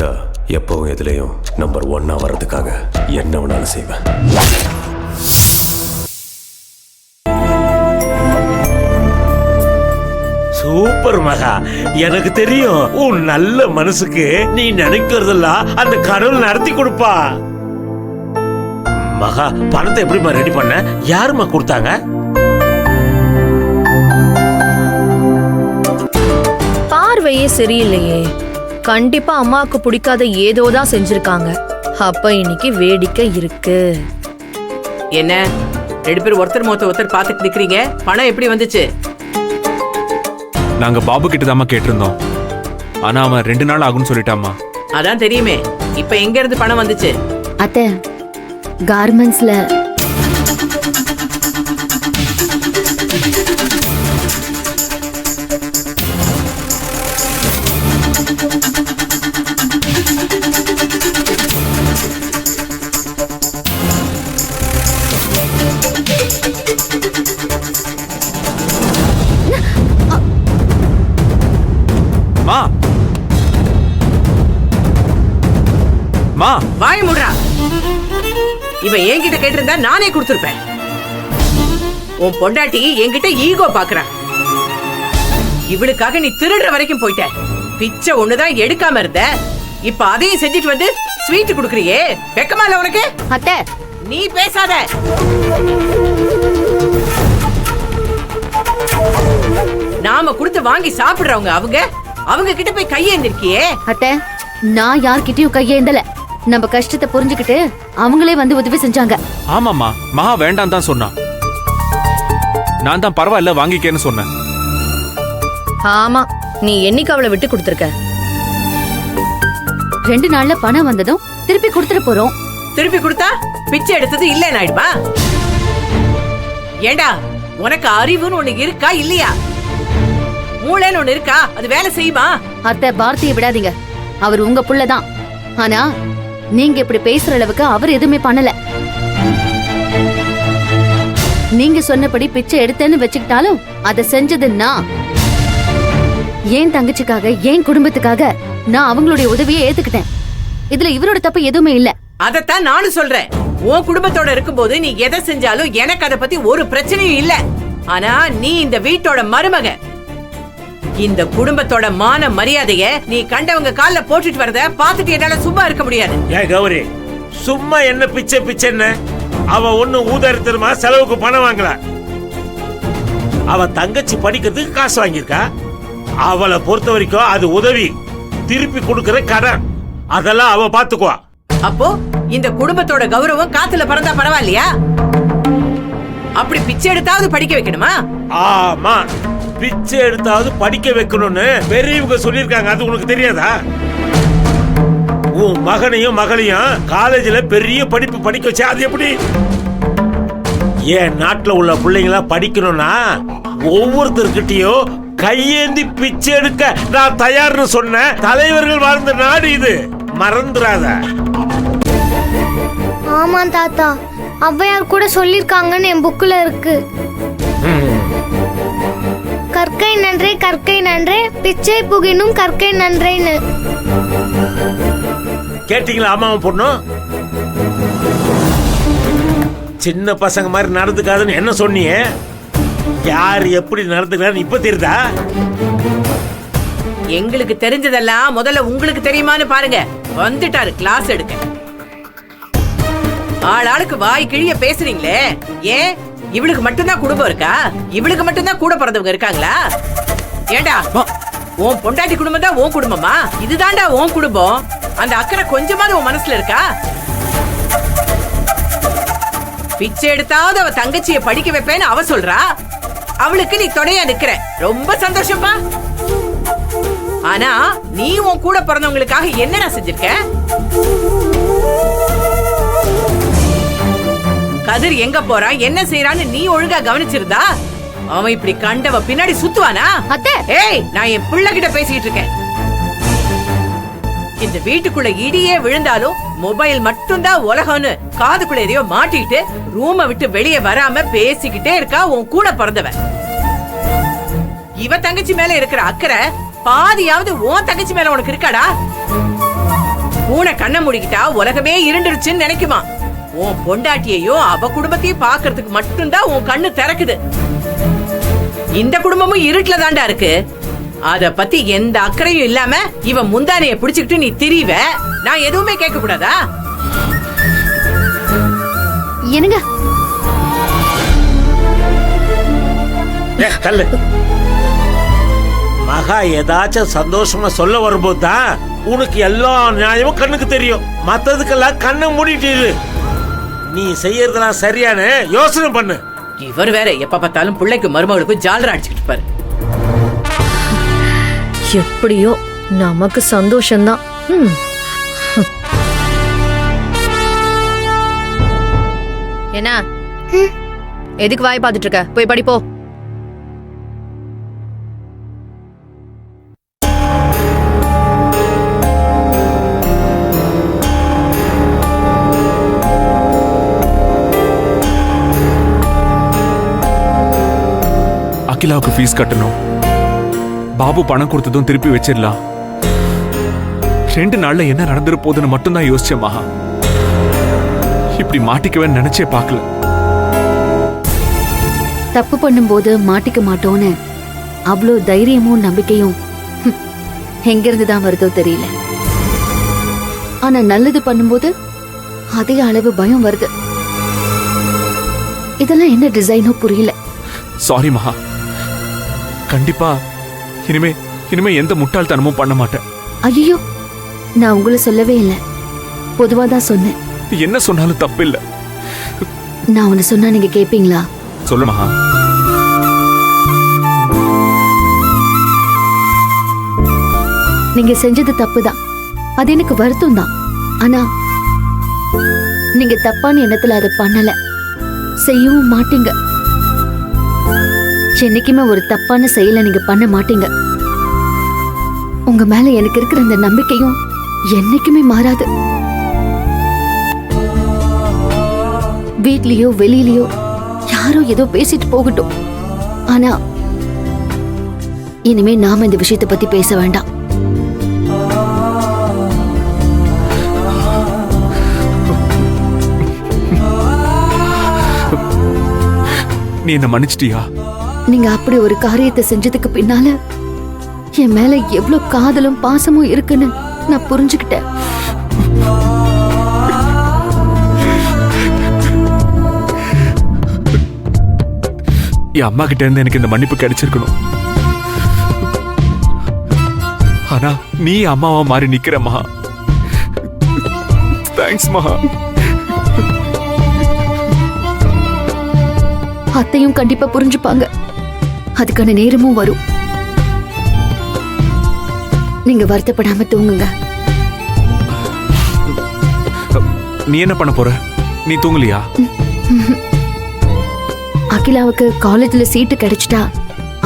உங்ககிட்ட எப்பவும் எதுலையும் நம்பர் 1 வர்றதுக்காக என்ன வேணாலும் செய்வேன். சூப்பர் மகா, எனக்கு தெரியும் உன் நல்ல மனசுக்கு நீ நினைக்கிறதெல்லாம் அந்த கடவுள் நடத்தி கொடுப்பா. மகா, பணத்தை எப்படிமா ரெடி பண்ண? யாருமா கொடுத்தாங்க? பார்வையே சரியில்லையே. கண்டிப்பா அம்மாவுக்கு பிடிக்காத ஏதோதான் செஞ்சிருக்காங்க. அப்ப இன்னைக்கு வேடிக்கை இருக்கு. என்ன 2 பேர் ஒருத்தர் மொத்த ஒருத்தர் பாத்துட்டு நிக்கிறீங்க? பணம் எப்படி வந்துச்சு? நாங்க பாபு கிட்ட தாமா கேட்டிருந்தோம். ஆனா அவன் 2 நாள் ஆகும்னு சொல்லிட்டாமா. அதான் தெரியுமே. இப்ப எங்க இருந்து பணம் வந்துச்சு? அத்தை, கார்மெண்ட்ஸ்ல. வாய் மூடுறா. இவன் என்கிட்ட கேட்டிருந்தா நானே கொடுத்திருப்பேன். உன் பொண்டாட்டி என்கிட்ட ஈகோ பாக்குறா. இவளுக்காக நீ திருடுற வரைக்கும் போயிட்ட. பிச்சை ஒண்ணுதான் எடுக்காம இருந்த. இப்ப அதையும் செஞ்சுட்டு வந்து ஸ்வீட் குடுக்கறியே, வெக்கமா இல்ல உனக்கு? அத்தை, நீ பேசாத. நாம கொடுத்து வாங்கி சாப்பிடுறவங்க அவங்க கிட்ட போய் கையேந்திருக்கியே. அத்தை, நான் யார்கிட்டயும் கையேந்தல. நம்ம கஷ்டத்தை புரிஞ்சுக்கிட்டு அவங்களே வந்து உதவி செஞ்சாங்க. ஆமாமா, மகா வேண்டாம் தான் சொன்னான். நான் தான் பரவாயில்ல வாங்கிக்கேன்னு சொன்னேன். ஆமா, நீ என்னைக்கு அவளை விட்டு கொடுத்துருக்க? 2 நாள்ல பணம் வந்ததும் திருப்பி கொடுத்துட்டு போறோம். திருப்பி கொடுத்தா பிச்சை எடுத்தது இல்ல நாயிடுமா? ஏண்டா, உனக்கு அறிவுன்னு ஒண்ணு இருக்கா இல்லையா? மூளைன்னு ஒண்ணு இருக்கா? அது வேலை செய்யுமா? அத்தை, பாரதியை விடாதீங்க. அவர் உங்க புள்ளதான். ஆனா நீங்க இப்படி பேசுற அளவுக்கு அவர் எதுவுமே பண்ணல. நீங்க சொன்னபடி பிச்சை எடுத்தேன்னு வச்சுக்கிட்டாலும் அதை செஞ்சது நான். ஏன் தங்கச்சிக்காக, ஏன் குடும்பத்துக்காக நான் அவங்களுடைய உதவியை ஏத்துக்கிட்டேன். இதுல இவரோட தப்பு எதுவுமே இல்ல. அதத்தான் நானும் சொல்றேன். உன் குடும்பத்தோட இருக்கும்போது நீ எதை செஞ்சாலும் எனக்கு அதை பத்தி ஒரு பிரச்சனையும் இல்ல. ஆனா நீ இந்த வீட்டோட மருமக. இந்த குடும்பத்தோட மான மரியாதைய நீ கண்டவங்க கால்ல போட்டுட்டு வரத பாத்துட்டு என்னால சும்மா இருக்க முடியாது. ஏன் கௌரி, சும்மா என்ன பிச்சை? அவ ஒண்ணு ஊதாரித்தனமா செலவுக்கு பணம் வாங்கல. அவ தங்கச்சி படிக்கிறதுக்கு காசு வாங்கியிருக்கா. அவளை பொறுத்த வரைக்கும் அது உதவி, திருப்பி கொடுக்கற கடன். அதெல்லாம் அவ பாத்துக்குவா. அப்போ இந்த குடும்பத்தோட கௌரவம் காத்துல பறந்தா பரவாயில்லையா? அப்படி பிச்சை எடுத்தாவது படிக்க வைக்கணுமா? ஆமா, பிச்சை எடுத்தாவது படிக்க வைக்கணும்னு பெரியவங்க சொல்லிருக்காங்க. அது உனக்கு தெரியாதா? உன் மகனையும் மகளையும் காலேஜ்ல பெரிய படிப்பு படிக்க வச்சா அது எப்படி? ஏன் நாட்டுல உள்ள பிள்ளைங்களா படிக்கணும்னா ஒவ்வொருத்தர்கிட்டயும் கையேந்தி பிச்சை எடுக்க நான் தயார்னு சொன்ன தலைவர்கள் வாழ்ந்த நாடு இது. மறந்துடாத. ஆமா தாத்தா, ஔவையார் கூட சொல்லிருக்காங்கன்னு என் புக்ல இருக்கு. கற்கை நன்றே, கற்கை நன்றே, பிச்சை புகினும் கற்கை நன்றேன்னு. கேட்டீங்களா அம்மாவும் பொண்ணும்? சின்ன பசங்க மாதிரி நடந்துக்காதுன்னு என்ன சொன்னீங்க? யார் எப்படி நடந்துக்கிறான்னு இப்ப தெரியுதா? எங்களுக்கு தெரிஞ்சதெல்லாம் முதல்ல உங்களுக்கு தெரியுமான்னு பாருங்க. வந்துட்டாரு கிளாஸ் எடுக்க. ஆளாளுக்கு வாய் கிழிய பேசுறீங்களே. ஏன் இவளுக்கு மட்டும்தான் குடும்பம் இருக்கா? இவளுக்கு மட்டும்தான் கூட பிறந்தவங்க இருக்காங்களா? ஏண்டா, உன் பொண்டாட்டி குடும்பம் தான் உன் குடும்பமா? இதுதான்டா உன் குடும்பம். அந்த அக்கறை கொஞ்சமாவது உன் மனசுல இருக்கா? பிச்சை எடுத்தாவது அவ தங்கச்சிய படிக்க வைப்பேன்னு அவ சொல்றா. அவளுக்கு நீ தொடையா நிக்கிற. ரொம்ப சந்தோஷமா. ஆனா நீ உன் கூட பிறந்தவங்களுக்காக என்னடா செஞ்சிருக்க? கதிர் எங்க போறான், என்ன செய்யறான்னு நீ ஒழுங்கா கவனிச்சிருந்தா அவன் இப்படி கண்டவ பின்னாடி சுத்துவானா? ஏய், நான் என் பிள்ளை கிட்ட பேசிட்டு இருக்கேன். இந்த வீட்டுக்குள்ள இடியே விழுந்தாலும் மொபைல் மட்டும்தான் உலகம்னு காதுக்குள்ள எதையோ மாட்டிட்டு ரூமை விட்டு வெளியே வராம பேசிக்கிட்டே இருக்கா உன் கூட பிறந்தவ. இவ தங்கச்சி மேல இருக்கிற அக்கறை பாதியாவது உன் தங்கச்சி மேல உனக்கு இருக்காடா? பூனை கண்ணை மூடிக்கிட்டா உலகமே இருண்டுருச்சுன்னு நினைக்குமா? உன் பொண்டாட்டியையும் அவ குடும்பத்தையும் பாக்குறதுக்கு மட்டும்தான் உன் கண்ணு திறக்குது. இந்த குடும்பமும் இருட்டுல தாண்டா இருக்கு. அத பத்தி எந்த அக்கறையும் இல்லாம இவன் முந்தானைய புடிச்சுக்கிட்டு நீ திரிவ. நான் எதுவுமே கேட்க கூடாதா? என்னங்க தள்ளு. மகா ஏதாச்சும் சந்தோஷமா சொல்ல வரும்போது தான் உனக்கு எல்லா நியாயமும் கண்ணுக்கு தெரியும். மத்ததுக்கெல்லாம் கண்ணை மூடிட்டு இரு. நீ செய்யறதெல்லாம் சரியான யோசனை பண்ணு. இவர் வேற எப்ப பார்த்தாலும் பிள்ளைக்கு மருமகளுக்கும் ஜாலரா அடிச்சுக்கிட்டு பாரு. எப்படியோ நமக்கு சந்தோஷம்தான். என்ன எதுக்கு வாய் பார்த்துட்டு இருக்க? போய் படிப்போ. அகிலாவுக்கு ஃபீஸ் கட்டணும். பாபு பணம் கொடுத்ததும் திருப்பி வச்சிடலாம். 2 நாள்ல என்ன நடந்துற போதுன்னு மட்டும்தான் யோசிச்சேன் மகா. இப்படி மாட்டிக்கவே நினைச்சே பார்க்கல. தப்பு பண்ணும்போது மாட்டிக்க மாட்டோன்னு அவ்வளோ தைரியமும் நம்பிக்கையும் எங்கிருந்து தான் வருதோ தெரியல. ஆனா நல்லது பண்ணும்போது அதே அளவு பயம் வருது. இதெல்லாம் என்ன டிசைனோ புரியல. சாரி மகா. கண்டிப்பா இனிமே எந்த முட்டாள்தனமும் பண்ண மாட்டேன். ஐயோ, நான் உங்களை சொல்லவே இல்லை, பொதுவா தான் சொன்னேன். என்ன சொன்னாலும் தப்பு இல்ல. நான் உன்னை சொன்னா நீங்க கேப்பீங்களா? சொல்லு மகா. நீங்க செஞ்சது தப்புதான், அது எனக்கு வருத்தம் தான். ஆனா நீங்க தப்பான எண்ணத்துல அதை பண்ணல, செய்யவும் மாட்டீங்க. என்னைக்குமே ஒரு தப்பான செயலை நீங்க பண்ண மாட்டீங்க. உங்க மேல எனக்கு இருக்கிற அந்த நம்பிக்கையும் என்னைக்குமே மாறாது. வீட்லயோ வெளியிலயோ யாரோ ஏதோ பேசிட்டு போகட்டும், ஆனா இனிமே நாம இந்த விஷயத்தை பத்தி பேச வேண்டாம். நீ என்ன மன்னிச்சிட்டியா? நீங்க அப்படி ஒரு காரியத்தை செஞ்சதுக்கு பின்னால என் மேல எவ்வளவு காதலும் பாசமும் இருக்குன்னு நான் புரிஞ்சுக்கிட்டேன். என் அம்மா கிட்ட இருந்து எனக்கு இந்த மன்னிப்பு கிடைச்சிருக்கணும். ஆனா நீ அம்மாவா மாறி நிக்கிற மகா. தேங்க்ஸ் மகா. அத்தையும் கண்டிப்பா புரிஞ்சுப்பாங்க. அதுக்கான நேரமும் வரும். நீங்க வருத்தப்படாம தூங்குங்க. நீ என்ன பண்ண போற? நீ தூங்கலையா? அகிலாவுக்கு காலேஜ்ல சீட்டு கிடைச்சிட்டா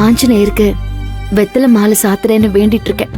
ஆஞ்சநேயருக்கு வெத்தலை மாலை சாத்துறேன்னு வேண்டிட்டு இருக்கேன்.